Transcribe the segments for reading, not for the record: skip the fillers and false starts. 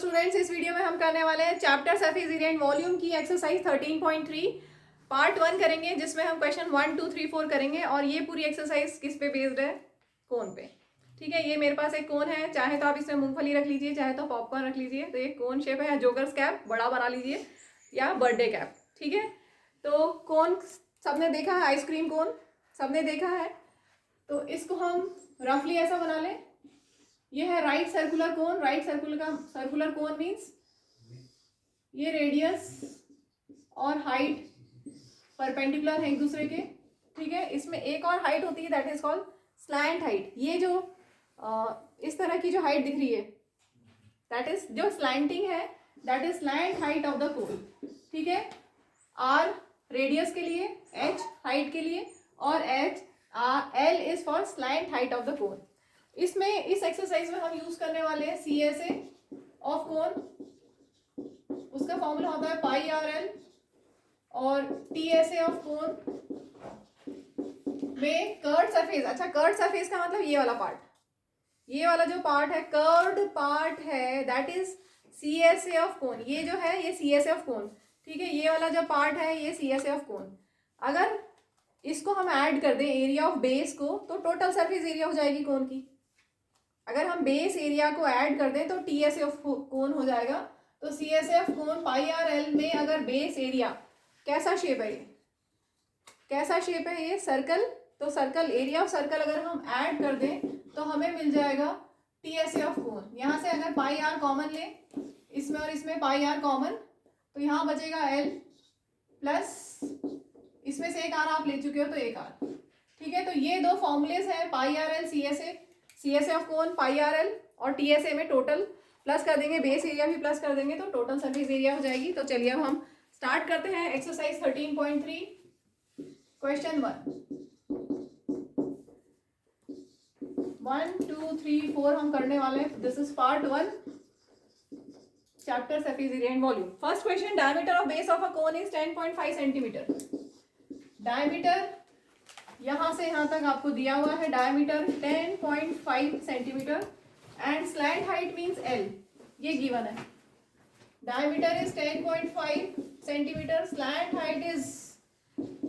Students, इस video में हम करने वाले हैं chapter surface area and volume की एक्सरसाइज 13.3 पार्ट 1 करेंगे, जिसमें हम क्वेश्चन 1, 2, 3, 4 करेंगे। और ये पूरी एक्सरसाइज किस पे बेस्ड है? कोन पे। ठीक है, ये मेरे पास एक कोन है, चाहे तो आप इसमें मूंगफली रख लीजिए, चाहे तो पॉपकॉर्न रख लीजिए। तो ये कोन शेप है, या जोकर्स कैप बड़ा बना लीजिए, या बर्थडे कैप। ठीक है, तो कोन सबने देखा है, आइसक्रीम कोन सबने देखा है। तो इसको हम रफली ऐसा बना लें। ये है right circular cone. Right circular cone means ये रेडियस और हाइट परपेंडिकुलर है एक दूसरे के। ठीक है, इसमें एक और हाइट होती है, that is called slant height. ये जो इस तरह की जो हाइट दिख रही है, दैट इज जो स्लैंटिंग है, that is slant height of the कोन। ठीक है, आर रेडियस के लिए, एच हाइट के लिए, और L is for slant height of the कोन। इसमें इस एक्सरसाइज में हम यूज करने वाले हैं CSA ऑफ कोन। उसका फॉर्मूला होता है पाई आर एल। और TSA ऑफ कोन में कर्व्ड सरफेस। अच्छा, कर्व्ड सरफेस का मतलब ये वाला पार्ट, ये वाला जो पार्ट है, कर्व्ड पार्ट है, दैट इज CSA ऑफ कोन। ये जो है ये CSA ऑफ कोन। ठीक है, ये वाला जो पार्ट है ये CSA ऑफ कोन। अगर इसको हम ऐड कर दें एरिया ऑफ बेस को, तो टोटल सरफेस एरिया हो जाएगी कोन की। अगर हम बेस एरिया को ऐड कर दें तो TSA ऑफ कोन हो जाएगा। तो CSA of cone pi R L में अगर बेस एरिया, कैसा शेप है ये, कैसा शेप है ये, सर्कल। तो सर्कल, एरिया ऑफ सर्कल अगर हम ऐड कर दें तो हमें मिल जाएगा TSA ऑफ कोन। यहाँ से अगर पाई आर कॉमन ले, इसमें और इसमें पाई आर कॉमन, तो यहाँ बचेगा L प्लस इसमें से एक आर आप ले चुके हो तो एक आर। ठीक है, तो ये दो फॉर्मूलेज हैं, pi R L CSA of cone pi R L, और TSA में टोटल प्लस कर देंगे, बेस एरिया भी प्लस कर देंगे, तो टोटल सरफेस एरिया हो जाएगी। तो चलिए अब हम स्टार्ट करते हैं एक्सरसाइज 13.3 क्वेश्चन 1, 2, 3, 4 हम करने वाले हैं। This is part 1 chapter surface area and volume. First question, diameter of base of a cone is 10.5 centimetre. Diameter यहां से यहां तक आपको दिया हुआ है, diameter 10.5 centimetre, and slant height means L, ये गिवन है। Diameter is 10.5 centimetre, slant height is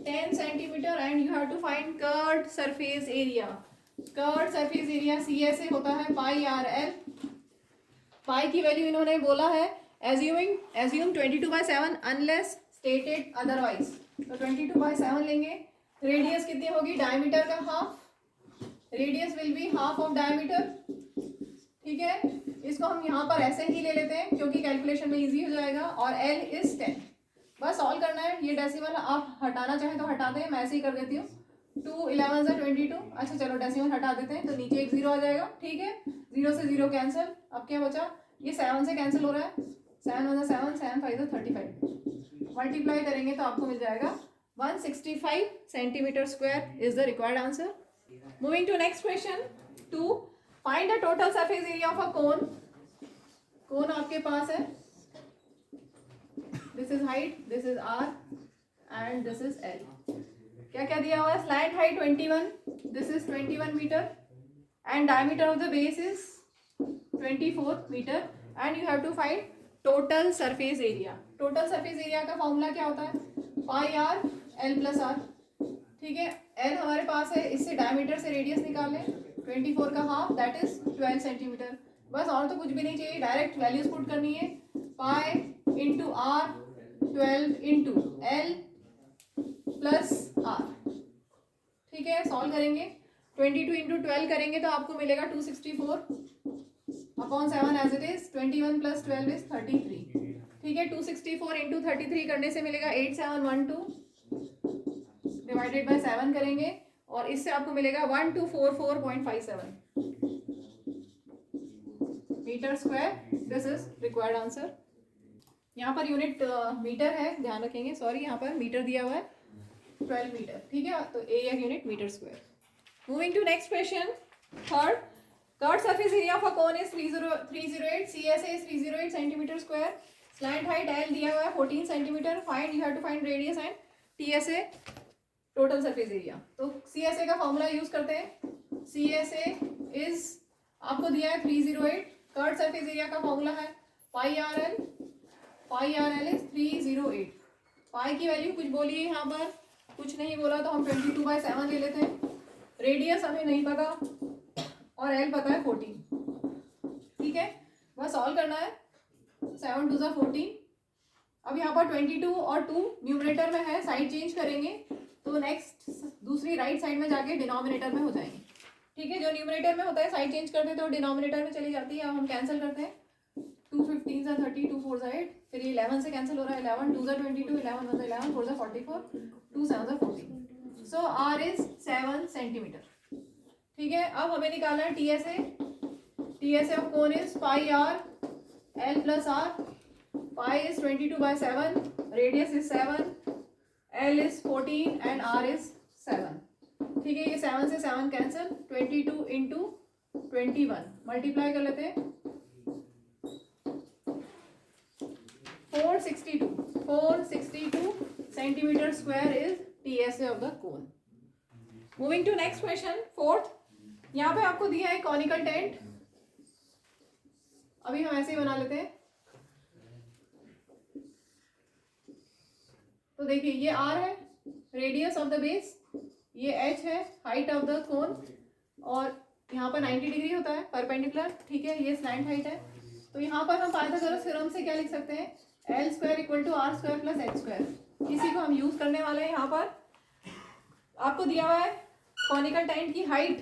10 centimetre, and you have to find curved surface area. Curved surface area CSA होता है पाई आर एल। पाई की वैल्यू इन्होंने बोला है assume 22/7 unless stated otherwise. तो 22/7 लेंगे। रेडियस कितनी होगी? डायमीटर का half, radius will be half of diameter. ठीक है, इसको हम यहाँ पर ऐसे ही ले लेते हैं क्योंकि कैलकुलेशन में इजी हो जाएगा। और L इज 10। बस सॉल्व करना है। ये डेसिमल आप हटाना चाहें तो हटा दें, मैं ऐसे ही कर देती हूँ। 2 11 22। अच्छा चलो डेसिमल हटा देते हैं, तो नीचे एक 0 आ जाएगा। ठीक है, 0 से 0 कैंसिल। अब क्या बचा? ये 7 से कैंसिल हो रहा है। 7 1 7, 7 5 35। मल्टीप्लाई करेंगे तो आपको मिल जाएगा 165 centimetre square is the required answer. Moving to next question 2, find the total surface area of a cone. Cone आपके पास है, this is height, this is R, and this is L। क्या क्या दिया हुआ है? Slant height 21, this is 21 metre, and diameter of the base is 24 metre, and you have to find total surface area. Total surface area का formula क्या होता है? Pi R L plus R. ठीक है, L हमारे पास है, इससे डायमीटर से रेडियस निकालें, 24 का हाफ, दैट इज 12 सेंटीमीटर। बस और तो कुछ भी नहीं चाहिए, डायरेक्ट वैल्यूज पुट करनी है। Pi into R, 12 into L plus R. ठीक है, सॉल्व करेंगे। 22 इंटू 12 करेंगे तो आपको मिलेगा 264 upon 7 as it is. 21 plus 12 is 33। ठीक है, 264 इंटू 33 करने से मिलेगा 8712, डिवाइडेड बाय 7 करेंगे और इससे आपको मिलेगा 1244.57 metre square. This is required answer. यहाँ पर यूनिट मीटर है, ध्यान रखेंगे। सॉरी, यहाँ पर मीटर दिया हुआ है, 12 मीटर। ठीक है, तो area unit metre square. Moving to next question third, curved surface area of a cone is 308, CSA is 308 centimetre square, slant height L दिया हुआ है 14 centimetre. Find, you have to find radius and TSA total surface area. तो CSA का formula use करते हैं। CSA is आपको दिया है 308, कर्व्ड सरफेस एरिया का फॉर्मूला है पाई आर एल इज 308। पाई की वैल्यू कुछ बोलिए यहाँ पर, कुछ नहीं बोला तो हम 22/7 ले लेते हैं। रेडियस हमें नहीं पता और एल पता है 14। ठीक है, बस सॉल्व करना है। 7 2 14। अब यहाँ पर 22 और 2 न्यूमरेटर में है, साइड चेंज करेंगे तो नेक्स्ट दूसरी राइट साइड में जाके डिनोमिनेटर में हो जाएंगे। ठीक है, जो न्यूमरेटर में होता है साइड चेंज करते हैं तो डिनोमिनेटर में चली जाती है। अब हम कैंसिल करते हैं। 2 15 30, 2 4 8, फिर ये 11 से कैंसिल हो रहा है। 11 2 22, 11 1 11, 4 44, 2 7 14। So R is 7 centimetre. ठीक है, अब हमें निकालना है TSA. TSA of cone is pi R L plus R. Pi is 22/7, radius is 7, L is 14 and R is 7। ठीक है, ये 7 से 7 कैंसिल। 22 इंटू 21 मल्टीप्लाई कर लेते हैं। 462 centimetre square is TSA of the cone. Moving to next question, fourth. यहाँ पे आपको दिया है कॉनिकल टेंट। अभी हम ऐसे ही बना लेते हैं। तो देखिए, ये आर है, रेडियस ऑफ द बेस, ये एच है, हाइट ऑफ द कोन, और यहाँ पर 90 डिग्री होता है परपेंडिकुलर। ठीक है, ये स्लैंट हाइट है। तो यहाँ पर हम पाइथागोरस थ्योरम से क्या लिख सकते हैं, L square equal to R square plus H square. इसी को हम यूज करने वाले हैं। यहाँ पर आपको दिया हुआ है कॉनिकल टेंट की हाइट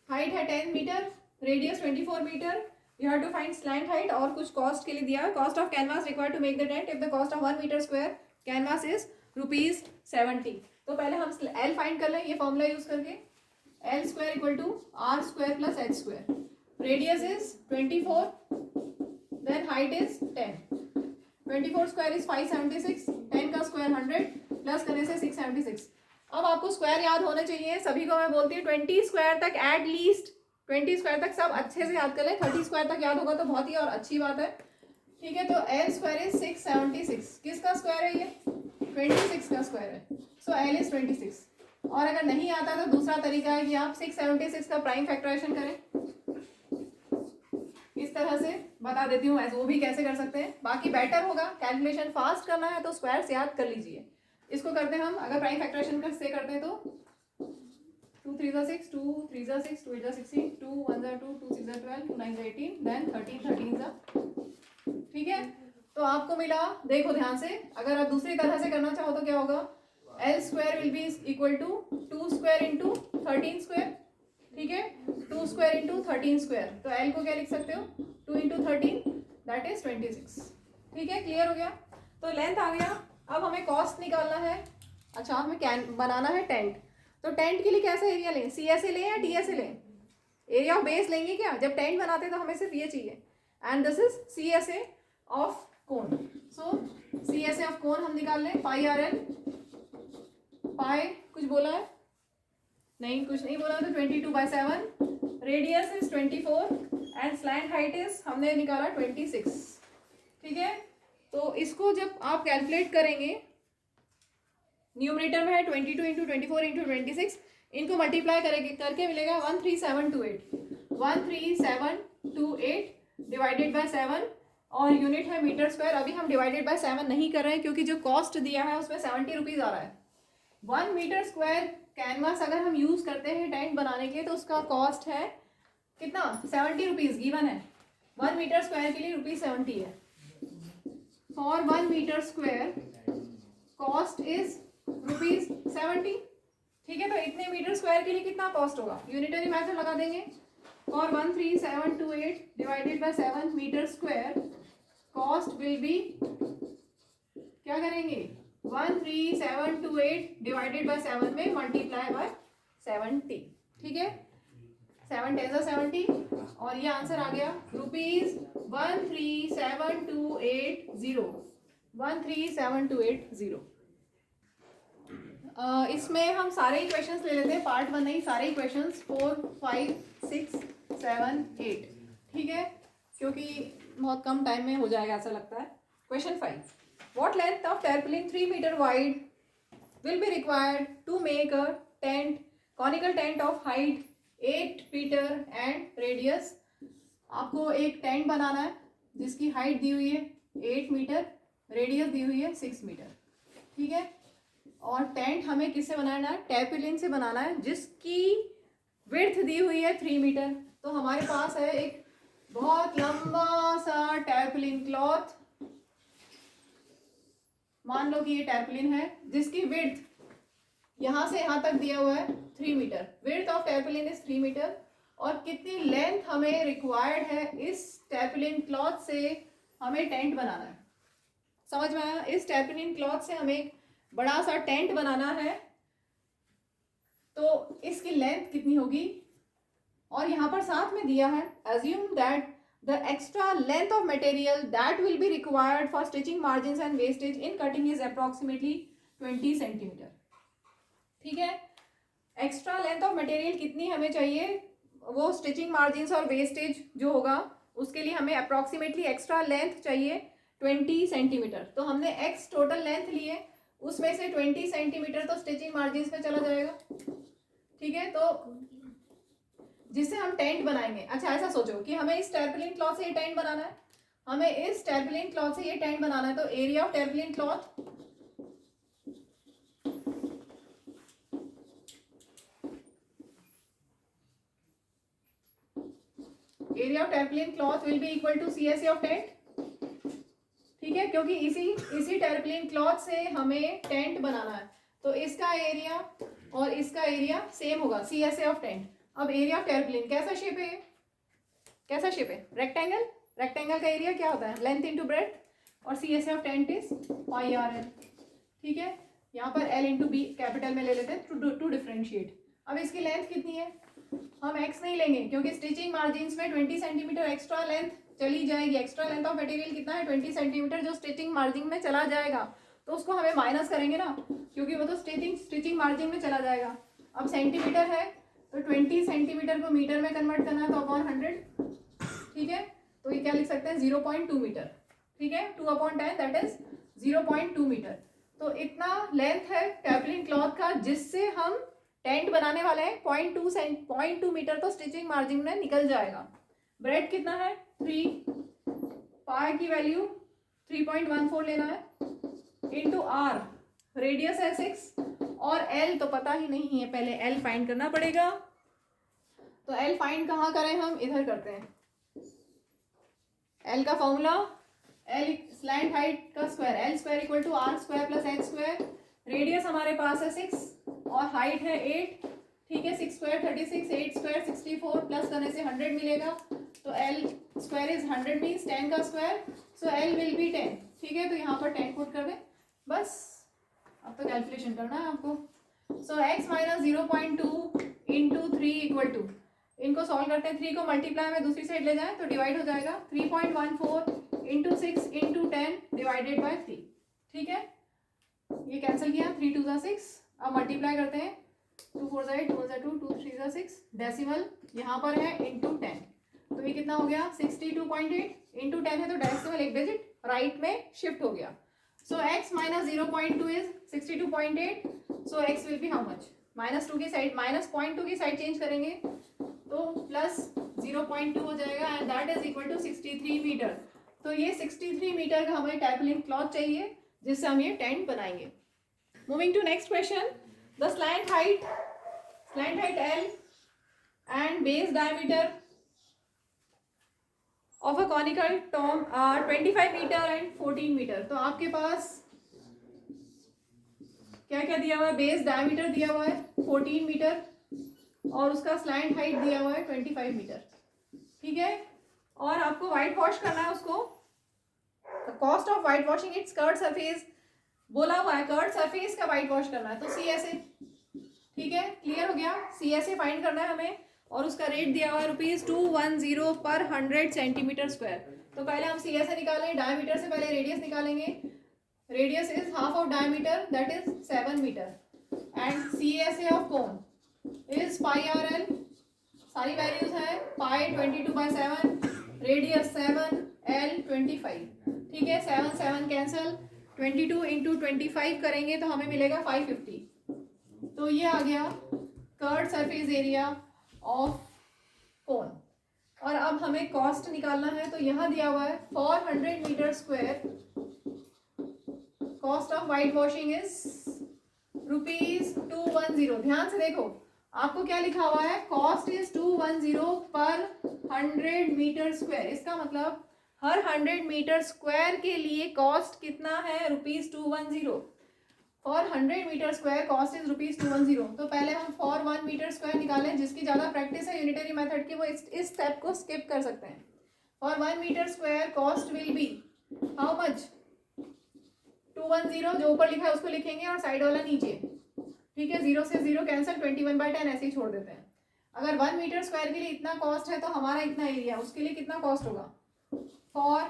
है 10 metre, radius 24 metre. You have to find slant height और कुछ कॉस्ट के लिए दिया है। Cost of canvas required to make the tent if the cost of 1 metre square canvas is ₹70। तो पहले हम एल फाइंड कर लें, ये फॉर्मूला यूज करके। L square equal to R square plus H square. Radius is 24, then height is 10। 24 square is 576, 10 का square 100, plus करने से 676। अब आपको स्क्वायर याद होने चाहिए। सभी को मैं बोलती हूँ 20 स्क्वायर तक एट लीस्ट, 20 स्क्वायर तक सब अच्छे से याद कर लें। 30 स्क्वायर तक याद होगा तो बहुत ही और अच्छी बात है। ठीक है, तो एल स्क्वायर इज 676। किसका स्क्वायर है ये? 26 का स्क्वायर है। So L is 26। और अगर नहीं आता तो दूसरा तरीका है कि आप 676 का प्राइम फैक्टराइजेशन करें। इस तरह से बता देती हूँ ऐसे, वो भी कैसे कर सकते हैं। बाकी बेटर होगा, कैलकुलेशन फास्ट करना है तो स्क्वायर से याद कर लीजिए। इसको करते हैं हम, अगर प्राइम फैक्टराइजेशन से करते हैं तो 2 3 6, 2 3 6, 2 8 16, 2 1 2, 2 6 12, 2 9 18, देन 13 13। ठीक है, तो आपको मिला, देखो ध्यान से। अगर आप दूसरी तरह से करना चाहो तो क्या होगा, L square will be equal to 2 square into 13 square. ठीक है, 2 स्क्वायर इंटू 13 स्क्वायर। तो एल को क्या लिख सकते हो, 2 इंटू 13, दैट इज 26। ठीक है, क्लियर हो गया। तो लेंथ आ गया। अब हमें कॉस्ट निकालना है। अच्छा, हमें बनाना है टेंट। तो टेंट के लिए कैसा एरिया लें, सीएसए लें या टीएसए लें? एरिया ऑफ बेस लेंगे क्या? जब टेंट बनाते हैं तो हमें सिर्फ ये चाहिए। And this is CSA of cone. So CSA of cone हम निकाल लें। पाई आर एल, पाई कुछ बोला है? नहीं, कुछ नहीं बोला। तो 22/7, radius is 24 and slant height is हमने निकाला 26। ठीक है, तो इसको जब आप कैलकुलेट करेंगे, न्यूमरेटर में है 22 इंटू 24 इंटू 26, इनको मल्टीप्लाई करके मिलेगा 13728। 13728 डिवाइडेड बाय 7 और यूनिट है मीटर स्क्वायर। अभी हम डिवाइडेड बाय 7 नहीं कर रहे हैं क्योंकि जो कॉस्ट दिया है उसमें 70 रुपीज आ रहा है। 1 मीटर स्क्वायर कैनवास अगर हम यूज करते हैं टेंट बनाने के लिए तो उसका कॉस्ट है कितना, 70 रुपीज गिवन है। 1 मीटर स्क्वायर के लिए ₹70 है। For 1 metre square cost is ₹70। ठीक है, तो इतने मीटर स्क्वायर के लिए कितना कॉस्ट होगा, यूनिटरी मेथड लगा देंगे। और 13728 divided by 7 metre square, cost will be, क्या करेंगे, 13728 डिवाइडेड बाय 7 में मल्टीप्लाई बाय 70। ठीक है, 7 10 70 और ये आंसर आ गया ₹137,280। 137,280। इसमें हम सारे ही क्वेश्चंस ले लेते हैं, पार्ट 1 नहीं, सारे ही क्वेश्चंस 4 5 6 7 8। ठीक है, क्योंकि बहुत कम टाइम में हो जाएगा ऐसा लगता है। Question 5, what length of tarpaulin 3 meter wide will be required to make a tent, conical tent of height 8 meter and radius? आपको एक टेंट बनाना है जिसकी हाइट दी हुई है 8 मीटर, रेडियस दी हुई है 6 मीटर, ठीक है। और टेंट हमें किससे बनाना है, टैरपोलिन से बनाना है, जिसकी विड्थ दी हुई है 3 मीटर। तो हमारे पास है एक बहुत लंबा सा टैरपोलिन क्लॉथ, मान लो कि ये टैरपोलिन है जिसकी विड्थ यहां से यहां तक दिया हुआ है 3 metre. Width of tarpaulin is 3 metre. और कितनी लेंथ हमें रिक्वायर्ड है इस टैरपोलिन क्लॉथ से हमें टेंट बनाना है। समझ में आया? इस टैरपोलिन क्लॉथ से हमें एक बड़ा सा टेंट बनाना है, तो इसकी लेंथ कितनी होगी। और यहां पर साथ में दिया है, assume that the extra length of material that will be required for stitching margins and wastage in cutting is approximately 20 centimetre. ठीक है, एक्स्ट्रा लेंथ ऑफ मटेरियल कितनी हमें चाहिए, वो स्टिचिंग मार्जिन और वेस्टेज जो होगा उसके लिए हमें अप्रॉक्सीमेटली एक्स्ट्रा लेंथ चाहिए 20 सेंटीमीटर। तो हमने एक्स टोटल लेंथ लिए, उसमें से 20 सेंटीमीटर तो स्टिचिंग मार्जिन में चला जाएगा, ठीक है। तो जिससे हम टेंट बनाएंगे। अच्छा, ऐसा सोचो कि हमें इस टैरपोलिन क्लॉथ से ये टेंट बनाना है, हमें इस टैरपोलिन क्लॉथ से ये टेंट बनाना है। तो area of tarpaulin cloth will be equal to CSA of tent, ठीक है, क्योंकि इसी टैरपोलिन क्लॉथ से हमें टेंट बनाना है। तो इसका एरिया और इसका एरिया सेम होगा, CSA ऑफ टेंट। अब एरिया ऑफ टैरपोलिन कैसा शेप है, कैसा शेप है, रेक्टेंगल। रेक्टेंगल का एरिया क्या होता है, लेंथ इंटू ब्रेड्थ, और CSA of tent is πRL, ठीक है। यहाँ पर L इंटू बी कैपिटल में ले लेते हैं टू डिफ्रेंशिएट। अब इसकी लेंथ कितनी है, हम x नहीं लेंगे क्योंकि स्टिचिंग मार्जिन में 20 सेंटीमीटर एक्स्ट्रा लेंथ चली जाएगी। एक्स्ट्रा लेंथ ऑफ मटेरियल कितना है, 20 सेंटीमीटर, जो स्टिचिंग मार्जिन में चला जाएगा। तो उसको हमें माइनस करेंगे ना, क्योंकि वो तो स्टिचिंग मार्जिन में चला जाएगा। अब सेंटीमीटर है तो 20 सेंटीमीटर को मीटर में कन्वर्ट करना है, तो अपॉन 100, ठीक है। तो ये क्या लिख सकते हैं, 0.2 मीटर, ठीक है। 2/10 दैट इज 0.2 मीटर। तो इतना लेंथ है टैरपोलिन क्लॉथ का जिससे हम टेंट बनाने वाले हैं। 0.2 मीटर तो स्टिचिंग मार्जिन में निकल जाएगा। ब्रेड कितना है 3, पाई की वैल्यू 3.14 लेना है, इंटू आर, रेडियस है 6, और एल तो पता ही नहीं है, पहले एल फाइंड करना पड़ेगा। तो एल फाइंड कहाँ करें, हम इधर करते हैं। एल का फॉर्मूला, एल स्लैंट हाइट का square, L square equal to R square plus H square. Radius हमारे पास है 6 और हाइट है 8, ठीक है। 6 स्क्वायर 36, 8 स्क्वायर 64, प्लस करने से 100 मिलेगा। तो एल स्क्वायर इज 100 मीन्स 10 का square, so L will B 10, ठीक है। तो यहाँ पर 10 पुट कर दें बस। अब तो कैलकुलेशन करना है आपको। So x minus 0.2 into 3 equal to, इनको सॉल्व करते हैं। 3 को मल्टीप्लाई में दूसरी साइड ले जाएं तो डिवाइड हो जाएगा, 3.14 इंटू 6 इंटू 10 डिवाइडेड बाई 3, ठीक है। ये कैंसिल किया, 3 2 6। अब मल्टीप्लाई करते हैं, 2 4 8, 2 2, 2 3 6, डेसिमल यहाँ पर है इंटू 10। तो ये कितना हो गया, 62.8 इंटू 10 है तो डेसिमल एक डिजिट राइट में शिफ्ट हो गया। सो x minus 0.2 is 62.8, so x will be how much, -2 की साइड, -0.2 की साइड चेंज करेंगे तो प्लस 0.2 हो जाएगा, and that is equal to 63 metre. तो ये 63 मीटर का हमें टैरपोलिन क्लॉथ चाहिए जिससे हम ये टेंट बनाएंगे। Moving to next question, the slant height L and base diameter of a conical tomb are 25 metre and 14 metre. तो आपके पास क्या क्या दिया हुआ है, बेस डायमीटर दिया हुआ है 14 मीटर और उसका स्लैंट हाइट दिया हुआ है 25 मीटर, ठीक है। और आपको वाइट वॉश करना है उसको। Cost of white washing it's curved surface बोला हुआ है, कर्ड सरफेस का वाइट वॉश करना है तो CSA, ठीक है। क्लियर हो गया, CSA फाइंड करना है हमें, और उसका रेट दिया हुआ है ₹210 पर 100 सेंटीमीटर स्क्वायर। तो पहले हम CSA निकालें, डायमीटर से पहले रेडियस निकालेंगे। Radius is half of diameter that is 7 metre, and CSA of cone is πRL, सारी वैल्यूज है, पाई 22/7, रेडियस 7, L 25, ठीक है। 7 7 कैंसल, 22 इंटू 25 करेंगे तो हमें मिलेगा 550। तो ये आ गया curd surface area of cone. और अब हमें कॉस्ट निकालना है। तो यहाँ दिया हुआ है for 100 metre square cost of white washing is ₹210। ध्यान से देखो, आपको क्या लिखा हुआ है, कॉस्ट इज 210 पर 100 मीटर स्क्वायर। इसका मतलब हर 100 मीटर स्क्वायर के लिए कॉस्ट कितना है, ₹210। For 100 metre square cost is ₹210। तो पहले हम फॉर 1 मीटर स्क्वायर निकालें। जिसकी ज़्यादा प्रैक्टिस है यूनिटरी मेथड की वो इस स्टेप को स्किप कर सकते हैं। For 1 metre square cost will be how much, 210 जो ऊपर लिखा है उसको लिखेंगे और साइड वाला नीचे, ठीक है। 0 से 0 कैंसिल, 21/10 ऐसे ही छोड़ देते हैं। अगर 1 मीटर स्क्वायर के लिए इतना कॉस्ट है तो हमारा इतना एरिया, उसके लिए कितना कॉस्ट होगा, for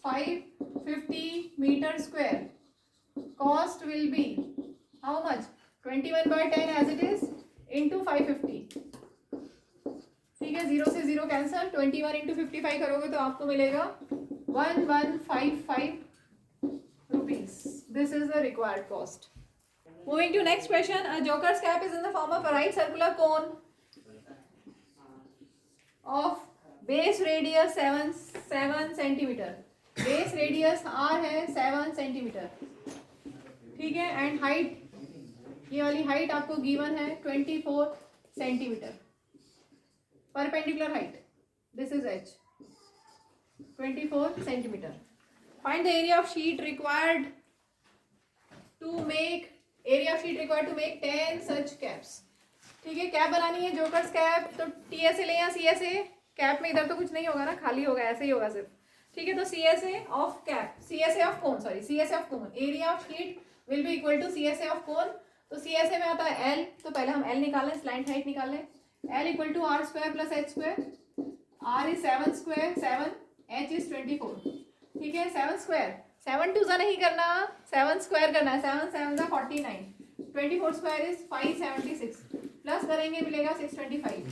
550 metre square cost will be how much, 21/10 as it is into 550, ठीक है। 0 से 0 कैंसल, 21 into 55 करोगे तो आपको मिलेगा 1155 rupees. This is the required cost. Moving to next question. A joker's cap is in the form of a right circular cone of base radius 7 centimeter. Base radius r है 7 centimeter, ठीक है। And height, ये वाली height आपको given है 24 centimetre. Perpendicular height, this is h, 24 centimetre. Find the area of sheet required to make 10 such caps, ठीक है। Cap बनानी है, जोकर्स कैप। तो TSA ले या CSA, कैप में इधर तो कुछ नहीं होगा ना, खाली होगा, ऐसे ही होगा सिर्फ, ठीक है। तो CSA of cap, CSA of cone, sorry CSA of cone, area of sheet will be equal to CSA of cone. तो CSA में आता है L, तो पहले हम L निकाल लें, स्लैंट हाइट निकाल लें। L equal to R square plus H square. R is 7 square 7, H is 24, ठीक है। 7 स्क्वायर, 7 2 नहीं करना, 7 स्क्वायर करना है। 7 7 जा 49, 24 स्क्वायर इज 576, प्लस करेंगे मिलेगा 625।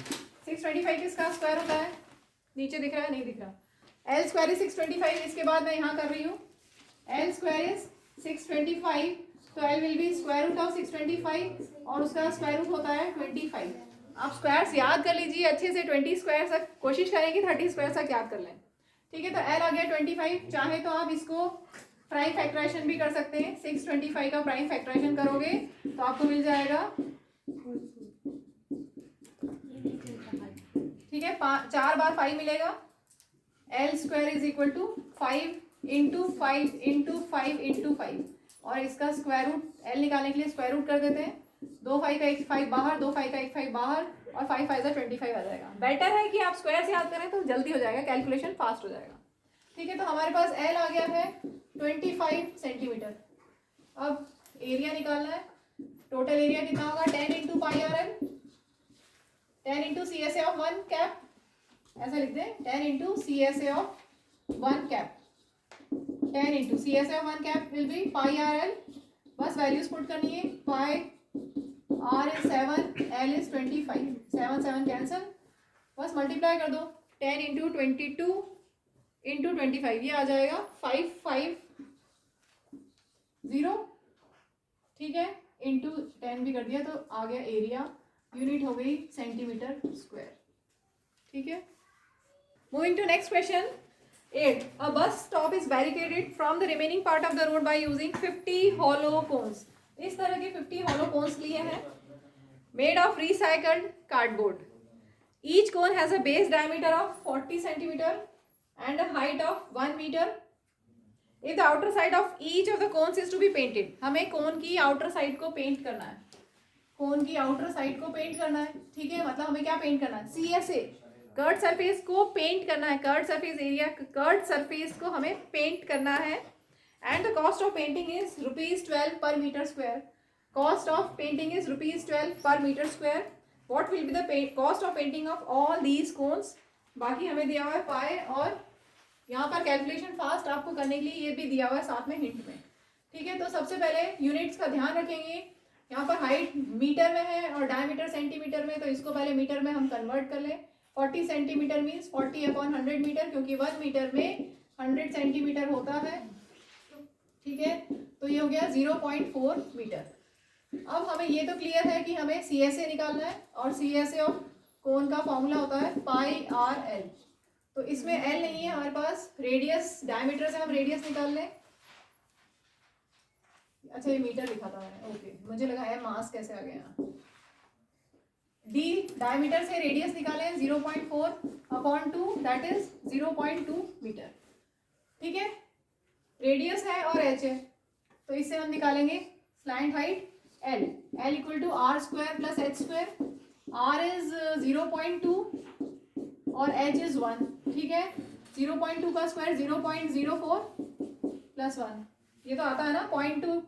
625 किसका स्क्वायर होता है, नीचे दिख रहा है, नहीं दिख रहा। L square is 625। इसके बाद मैं यहाँ कर रही हूँ, L स्क्वायर इज 625, तो L will be square root of 625 और उसका स्क्वायर रूट होता है 25। आप स्क्वायर्स याद कर लीजिए अच्छे से, 20 स्क्वायर तक कोशिश करें कि 30 स्क्वायर तक याद कर लें, ठीक है। तो L आ गया 25। चाहे तो आप इसको प्राइम फैक्टराइजेशन भी कर सकते हैं। 625 का प्राइम फैक्टराइजेशन करोगे तो आपको मिल जाएगा, ठीक है, 4 बार 5 मिलेगा। L square is equal to 5 into 5 into 5 into 5, और इसका स्क्वायर रूट L निकालने के लिए स्क्वायर रूट कर देते हैं। 2 5 का 1 5 बाहर, 2 5 का 1 5 बाहर, और 5 5 का 25 आ जाएगा। बेटर है कि आप स्क्वायर से याद करें तो जल्दी हो जाएगा, कैलकुलेशन फास्ट हो जाएगा, ठीक है। तो हमारे पास L आ गया है 25 सेंटीमीटर। अब एरिया निकालना है। टोटल एरिया कितना होगा, 10 into pi R L, 10 into CSA of 1 cap, ऐसा लिख दें, 10 into CSA of 1 cap, 10 into CSA of 1 cap will be pi R L. बस वैल्यूज पुट करनी है, pi R is 7, L is 25, 7 7 cancel, बस multiply कर दो। 10 इंटू 22 इंटू 25, ये आ जाएगा 550, ठीक है, इंटू 10 भी कर दिया तो आ गया एरिया। यूनिट हो गई सेंटीमीटर स्क्वायर, ठीक है। Moving to next question 8. A bus stop is barricaded from the remaining part of the road by using 50 hollow cones. इस तरह के 50 hollow cones लिए हैं, made of recycled cardboard. Each cone has a base diameter of 40 centimeter and a height of 1 meter. If the outer side of each of the cones is to be painted, हमें कोन की outer side को paint करना है, कोन की outer side को paint करना है, ठीक है। मतलब हमें क्या पेंट करना है, CSA कर्ड सरफेस को पेंट करना है, curved surface area, curved surface को हमें पेंट करना है। And the cost of painting is ₹12 per metre square. Cost of painting is ₹12 per metre square. What will be the cost of painting of all these cones. बाकी हमें दिया हुआ है पाए, और यहाँ पर कैलकुलेशन फास्ट आपको करने के लिए ये भी दिया हुआ है साथ में हिंट में, ठीक है। तो सबसे पहले यूनिट्स का ध्यान रखेंगे। यहाँ पर हाइट मीटर में है और डायमीटर सेंटीमीटर में, तो इसको पहले मीटर में हम कन्वर्ट कर लें। 40 सेंटीमीटर मीन्स 40/100 मीटर, क्योंकि 1 मीटर में 100 सेंटीमीटर होता है, ठीक है। तो ये हो गया 0.4 मीटर। अब हमें ये तो क्लियर है कि हमें CSA निकालना है, और CSA ऑफ कोन का फॉर्मूला होता है पाई आर एल। तो इसमें एल नहीं है हमारे पास, रेडियस, डायमीटर से हम रेडियस निकाल लें। अच्छा ये मीटर लिखा था मैंने, ओके, मुझे लगा है मास कैसे आ गया। डी डायमीटर से रेडियस निकालें 0.4/2, दैट इज 0.2 मीटर। ठीक है, रेडियस है और एच है, तो इससे हम निकालेंगे slant height L. L equal to R square plus H square. R is 0.2 और एच इज 1। ठीक है, 0.2 का स्क्वायर 0.04 प्लस 1, ये तो आता है ना 0.2,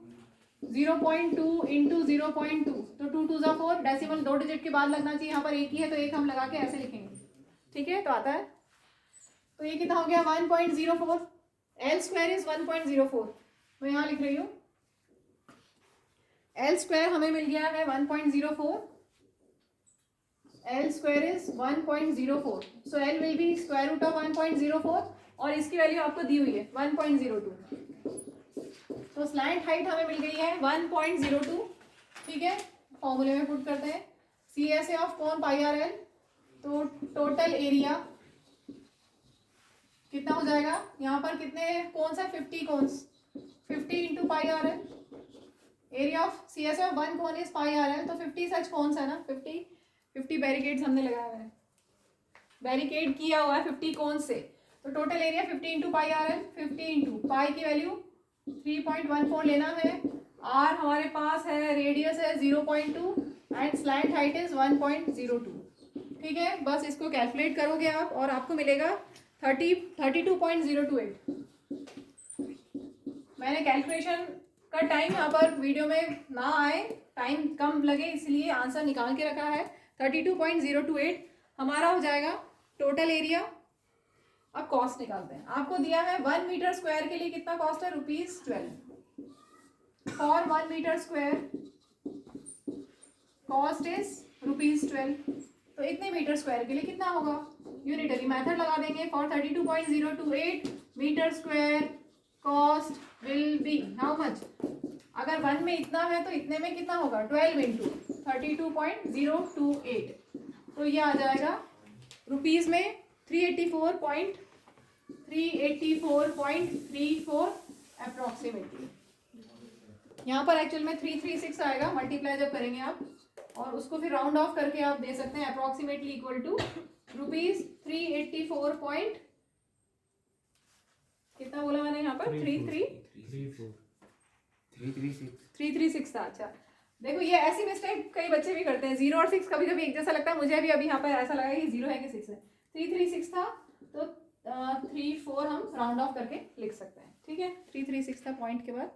0.2 इंटू 0.2, तो 2 2 ज़ा 4, डेसिमल 2 डिजिट के बाद लगना चाहिए, यहाँ पर एक ही है तो एक हम लगा के ऐसे लिखेंगे। ठीक है, तो आता है, तो ये कितना हो गया 1.04। एल स्क्वायर इज 1.04, मैं यहाँ लिख रही हूँ एल स्क्वायर हमें मिल गया है 1.04। L square is 1.04, so L will be square root of 1.04 और इसकी वैल्यू आपको दी हुई है 1.02। तो स्लैंट हाइट हमें मिल गई है 1.02। ठीक है, फॉर्मूले में पुट करते हैं C S A of cone pi R L. तो टोटल एरिया कितना हो जाएगा, यहाँ पर कितने कोन्स है 50 cones, 50 into pi R L. Area of C S A of one cone is pi R L, तो 50 सच कोन्स है ना, 50 बैरिकेड्स हमने लगाया हुआ है, बैरिकेड किया हुआ है 50 कोन्स से। तो total area 50 into pi R L, 50 into पाई की वैल्यू 3.14 लेना है। आर हमारे पास है, रेडियस है 0.2 एंड स्लैंट हाइट इज 1.02। ठीक है, बस इसको कैलकुलेट करोगे आप और आपको मिलेगा 32.028। मैंने कैलकुलेशन का टाइम यहाँ पर वीडियो में ना आए, टाइम कम लगे, इसलिए आंसर निकाल के रखा है 32.028 हमारा हो जाएगा टोटल एरिया। अब कॉस्ट निकालते हैं, आपको दिया है 1 मीटर स्क्वायर के लिए कितना कॉस्ट है, ₹12। For 1 metre square cost is ₹12। तो इतने मीटर स्क्वायर के लिए कितना होगा, यूनिटरी मेथड लगा देंगे। For 32.028 metre square cost will be how much, अगर 1 में इतना है तो इतने में कितना होगा 12 इंटू 32.028, तो ये आ जाएगा रुपीज में 384.34 अप्रोक्सीमेटली। यहाँ पर एक्चुअल में 336 आएगा, मल्टीप्लाई जब करेंगे आप और उसको फिर राउंड ऑफ करके आप दे सकते हैं अप्रोक्सीमेटली इक्वल टू ₹384 कितना बोला मैंने यहाँ पर 336 था। अच्छा देखो, ये ऐसी मिस्टेक कई बच्चे भी करते हैं, 0 और 6 कभी कभी एक जैसा लगता है, मुझे भी अभी यहाँ पर ऐसा लगा कि 0 है कि 6 है। 336 था तो 34 हम राउंड ऑफ करके लिख सकते हैं। ठीक है, 336 था पॉइंट के बाद